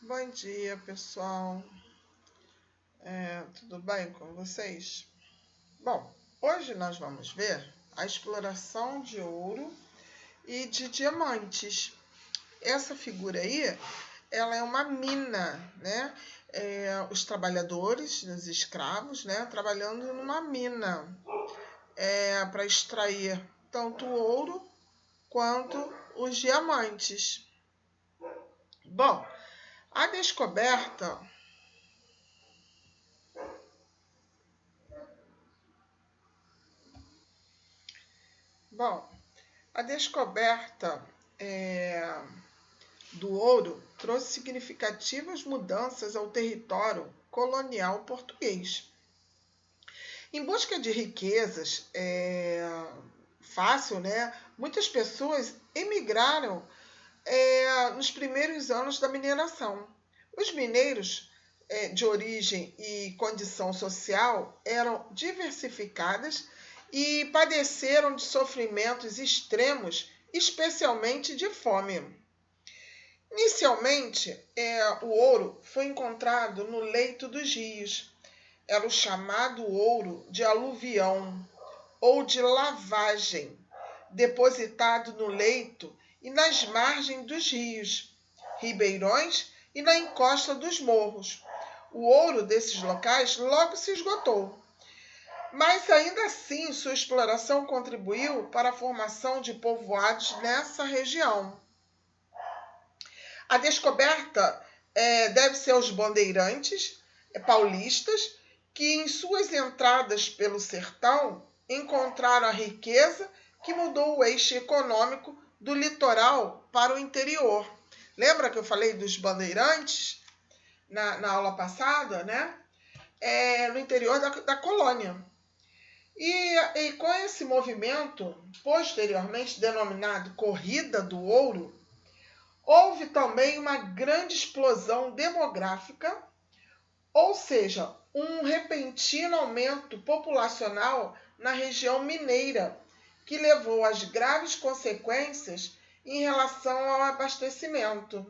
Bom dia, pessoal. Tudo bem com vocês? Bom, hoje nós vamos ver a exploração de ouro e de diamantes. Essa figura aí, ela é uma mina, né? Os trabalhadores, os escravos, né? Trabalhando numa mina para extrair tanto o ouro quanto os diamantes. Bom, a descoberta Bom, a descoberta do ouro trouxe significativas mudanças ao território colonial português. Em busca de riquezas fácil, né? Muitas pessoas emigraram nos primeiros anos da mineração. Os mineiros de origem e condição social eram diversificadas e padeceram de sofrimentos extremos, especialmente de fome. Inicialmente, o ouro foi encontrado no leito dos rios. Era o chamado ouro de aluvião ou de lavagem, depositado no leito e nas margens dos rios, ribeirões e na encosta dos morros. O ouro desses locais logo se esgotou. Mas ainda assim, sua exploração contribuiu para a formação de povoados nessa região. A descoberta deve-se aos bandeirantes paulistas que, em suas entradas pelo sertão, encontraram a riqueza que mudou o eixo econômico do litoral para o interior. Lembra que eu falei dos bandeirantes na aula passada, né? No interior da colônia. E com esse movimento, posteriormente denominado Corrida do Ouro, houve também uma grande explosão demográfica, ou seja, um repentino aumento populacional na região mineira, que levou às graves consequências em relação ao abastecimento.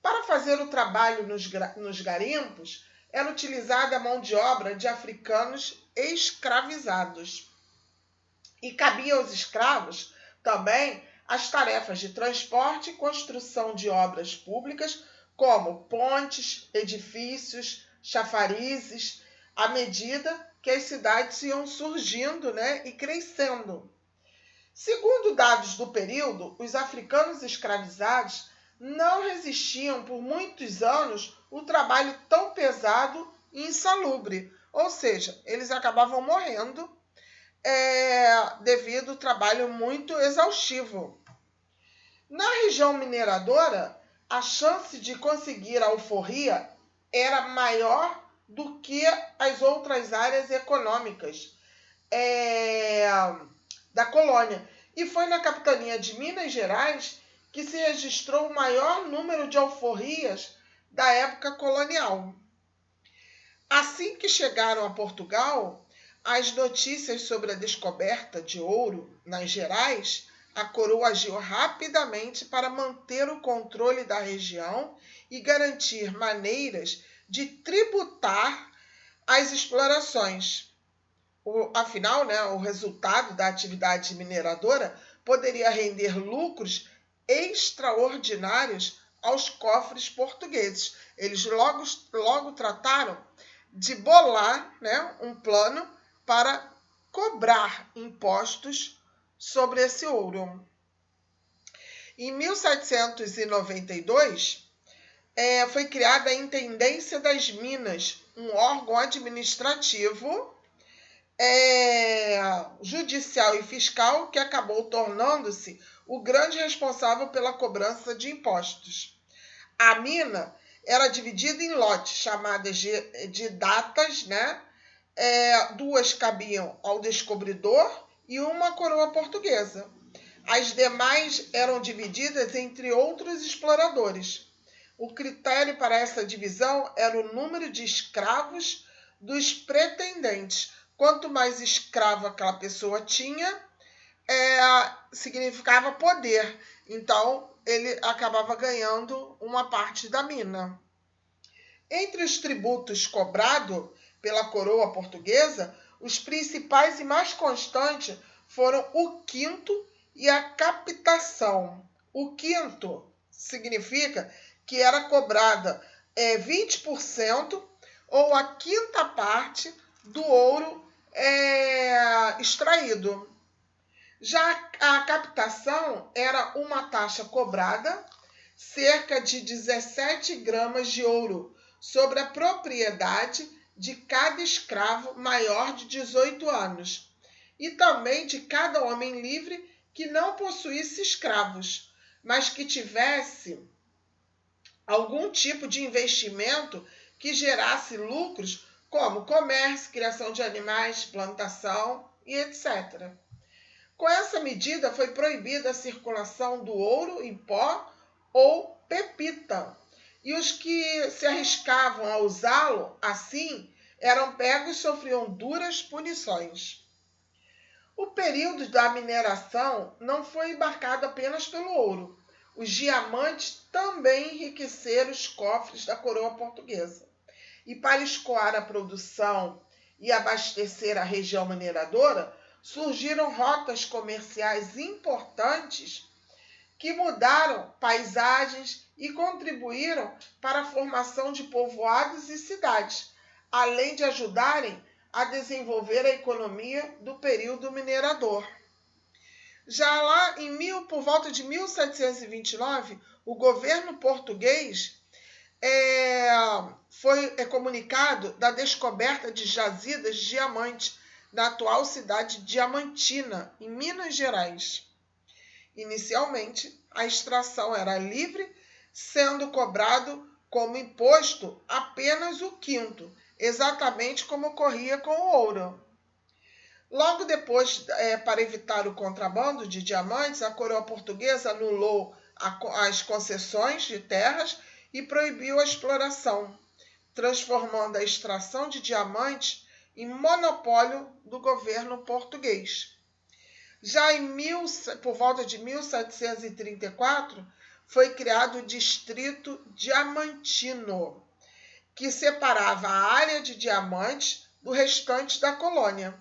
Para fazer o trabalho nos garimpos, era utilizada a mão de obra de africanos escravizados. E cabia aos escravos também as tarefas de transporte e construção de obras públicas, como pontes, edifícios, chafarizes, à medida que as cidades iam surgindo, né, e crescendo. Segundo dados do período, os africanos escravizados não resistiam por muitos anos o trabalho tão pesado e insalubre, ou seja, eles acabavam morrendo devido ao trabalho muito exaustivo. Na região mineradora, a chance de conseguir a alforria era maior do que as outras áreas econômicas da colônia. E foi na capitania de Minas Gerais que se registrou o maior número de alforrias da época colonial. Assim que chegaram a Portugal, as notícias sobre a descoberta de ouro nas Gerais, a coroa agiu rapidamente para manter o controle da região e garantir maneiras de tributar as explorações. Afinal, né, o resultado da atividade mineradora poderia render lucros extraordinários aos cofres portugueses. Eles logo trataram de bolar, né, um plano para cobrar impostos sobre esse ouro. Em 1792, foi criada a Intendência das Minas, um órgão administrativo, judicial e fiscal que acabou tornando-se o grande responsável pela cobrança de impostos. A mina era dividida em lotes chamadas de datas, né? Duas cabiam ao descobridor e uma à coroa portuguesa. As demais eram divididas entre outros exploradores. O critério para essa divisão era o número de escravos dos pretendentes. Quanto mais escravo aquela pessoa tinha, significava poder. Então, ele acabava ganhando uma parte da mina. Entre os tributos cobrados pela coroa portuguesa, os principais e mais constantes foram o quinto e a captação. O quinto significa que era cobrada 20% ou a quinta parte do ouro extraído. Já a captação era uma taxa cobrada, cerca de 17 gramas de ouro, sobre a propriedade de cada escravo maior de 18 anos, e também de cada homem livre que não possuísse escravos, mas que tivesse algum tipo de investimento que gerasse lucros, como comércio, criação de animais, plantação e etc. Com essa medida foi proibida a circulação do ouro em pó ou pepita, e os que se arriscavam a usá-lo assim eram pegos e sofriam duras punições. O período da mineração não foi marcado apenas pelo ouro. Os diamantes também enriqueceram os cofres da coroa portuguesa. E para escoar a produção e abastecer a região mineradora, surgiram rotas comerciais importantes que mudaram paisagens e contribuíram para a formação de povoados e cidades, além de ajudarem a desenvolver a economia do período minerador. Já lá por volta de 1729, o governo português foi comunicado da descoberta de jazidas de diamantes na atual cidade de Diamantina, em Minas Gerais. Inicialmente, a extração era livre, sendo cobrado como imposto apenas o quinto, exatamente como ocorria com o ouro. Logo depois, para evitar o contrabando de diamantes, a coroa portuguesa anulou as concessões de terras e proibiu a exploração, transformando a extração de diamantes em monopólio do governo português. Já por volta de 1734, foi criado o Distrito Diamantino, que separava a área de diamantes do restante da colônia.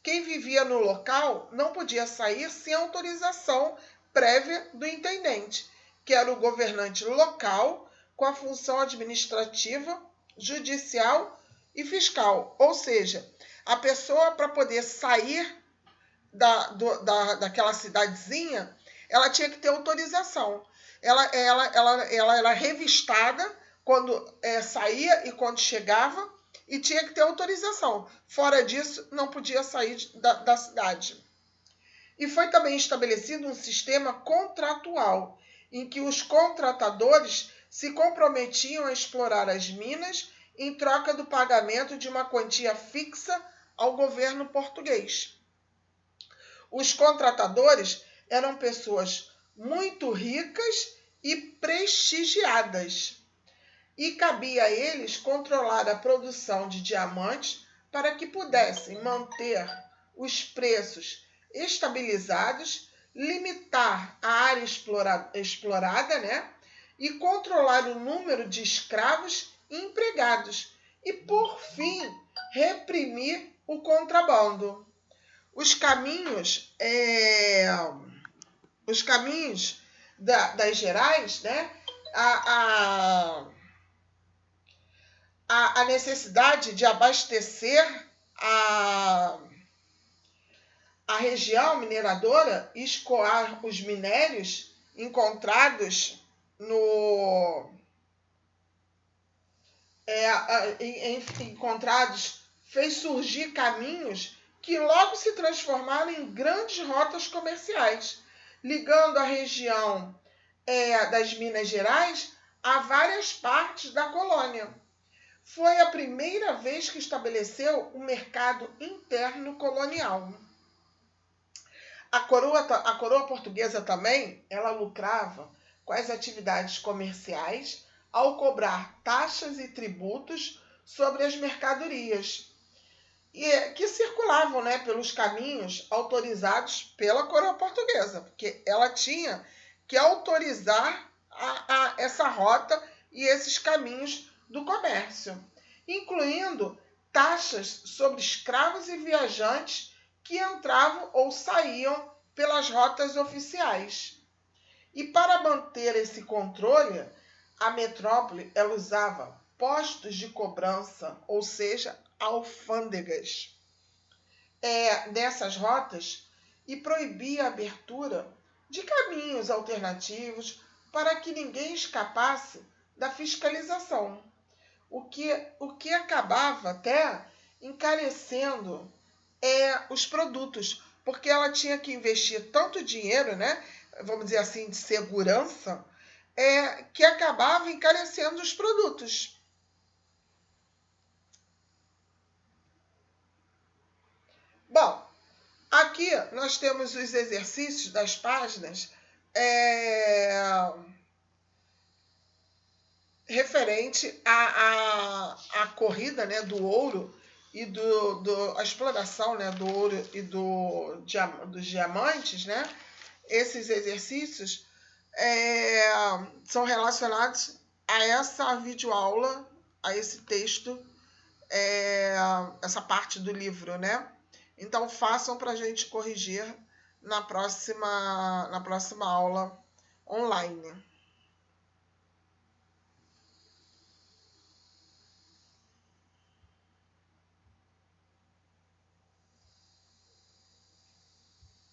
Quem vivia no local não podia sair sem autorização prévia do intendente, que era o governante local com a função administrativa, judicial e fiscal. Ou seja, a pessoa, para poder sair daquela cidadezinha, ela tinha que ter autorização. Ela era revistada quando saía e quando chegava, e tinha que ter autorização. Fora disso, não podia sair da cidade. E foi também estabelecido um sistema contratual, em que os contratadores se comprometiam a explorar as minas em troca do pagamento de uma quantia fixa ao governo português. Os contratadores eram pessoas muito ricas e prestigiadas, e cabia a eles controlar a produção de diamantes para que pudessem manter os preços estabilizados, limitar a área explorada, né? E controlar o número de escravos e empregados, e, por fim, reprimir o contrabando. Os caminhos das Gerais, né? A necessidade de abastecer a região mineradora e escoar os minérios encontrados fez surgir caminhos que logo se transformaram em grandes rotas comerciais, ligando a região das Minas Gerais a várias partes da colônia. Foi a primeira vez que estabeleceu um mercado interno colonial. A coroa portuguesa também, ela lucrava com as atividades comerciais ao cobrar taxas e tributos sobre as mercadorias que circulavam, né, pelos caminhos autorizados pela coroa portuguesa, porque ela tinha que autorizar essa rota e esses caminhos do comércio, incluindo taxas sobre escravos e viajantes que entravam ou saíam pelas rotas oficiais. E para manter esse controle, a metrópole ela usava postos de cobrança, ou seja, alfândegas, nessas rotas e proibia a abertura de caminhos alternativos para que ninguém escapasse da fiscalização, o que acabava até encarecendo os produtos, porque ela tinha que investir tanto dinheiro, né, vamos dizer assim, de segurança, que acabava encarecendo os produtos. Bom, aqui nós temos os exercícios das páginas referente à corrida, né, do ouro e a exploração, né, do ouro e dos diamantes, né? Esses exercícios são relacionados a essa videoaula, a esse texto, essa parte do livro, né? Então façam para a gente corrigir na próxima aula online.